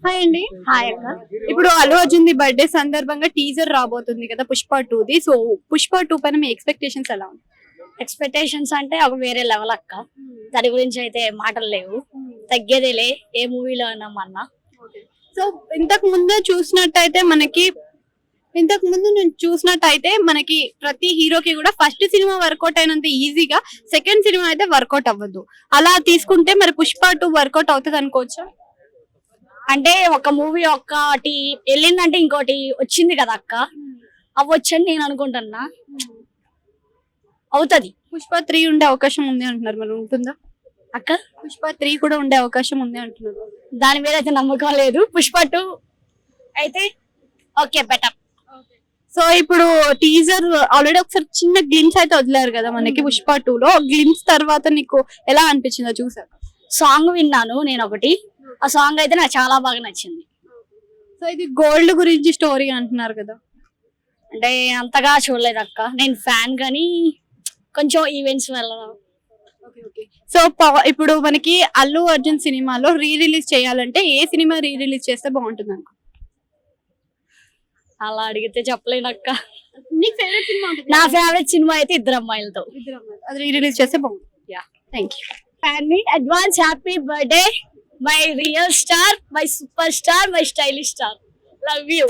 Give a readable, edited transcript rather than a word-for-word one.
Hi అండి. Hi అక్క. ఇప్పుడు అల్లు అర్జున్ ది బర్త్డే సందర్భంగా టీజర్ రాబోతుంది కదా పుష్ప 2ది. సో పుష్ప 2 పైన మీ ఎక్స్పెక్టేషన్స్ ఎలా ఉన్నాయి? ఎక్స్పెక్టేషన్స్ అంటే ఒక వేరే లెవెల్ అక్క. దాని గురించి అయితే మాటలు లేవు. తగ్గేదేలే ఏ మూవీలో అన్నా. సో నేను చూసినట్టయితే మనకి ప్రతి హీరోకి కూడా ఫస్ట్ సినిమా వర్కౌట్ అయినంత ఈజీగా సెకండ్ సినిమా అయితే వర్కౌట్ అవ్వదు. అలా తీసుకుంటే మరి పుష్ప 2 వర్కౌట్ అవుతుంది అనుకోవచ్చా? అంటే ఒక మూవీ ఒకటి వెళ్ళిందంటే ఇంకోటి వచ్చింది కదా అక్క, అవ్వచ్చని నేను అనుకుంటున్నా. అవుతది. పుష్ప 3 ఉండే అవకాశం ఉంది అంటున్నారు, మరి ఉంటుందా? అక్క పుష్ప 3 కూడా ఉండే అవకాశం ఉంది అంటున్నారు. దాని మీద అయితే నమ్మకం లేదు. పుష్ప 2 అయితే ఓకే బెటర్. సో ఇప్పుడు టీజర్ ఆల్రెడీ ఒకసారి చిన్న గ్లిమ్స్ అయితే వదిలేరు కదా మనకి పుష్ప 2లో. గ్లిమ్స్ తర్వాత నీకు ఎలా అనిపించిందో చూసాక? సాంగ్ విన్నాను నేను ఒకటి. ఆ సాంగ్ అయితే నాకు చాలా బాగా నచ్చింది. సో ఇది గోల్డ్ గురించి స్టోరీ అంటున్నారు కదా. అంటే అంతగా చూడలేదు అక్క, నేను ఫ్యాన్ కానీ కొంచెం ఈవెంట్స్ వల్ల. సో ఇప్పుడు మనకి అల్లు అర్జున్ సినిమాలో రీ రిలీజ్ చేయాలంటే ఏ సినిమా రీ రిలీజ్ చేస్తే బాగుంటుంది అనుకో? అలా అడిగితే చెప్పలేను అక్క. నీకు ఫేవరెట్ సినిమా ఉంటుంది? నా ఫేవరెట్ సినిమా అయితే ఇద్దరు అమ్మాయిలతో. అది రీ రిలీజ్ చేస్తే బాగుంటుంది. Yeah, thank you. Advance happy birthday my real star, my super star, my stylish star. Love you.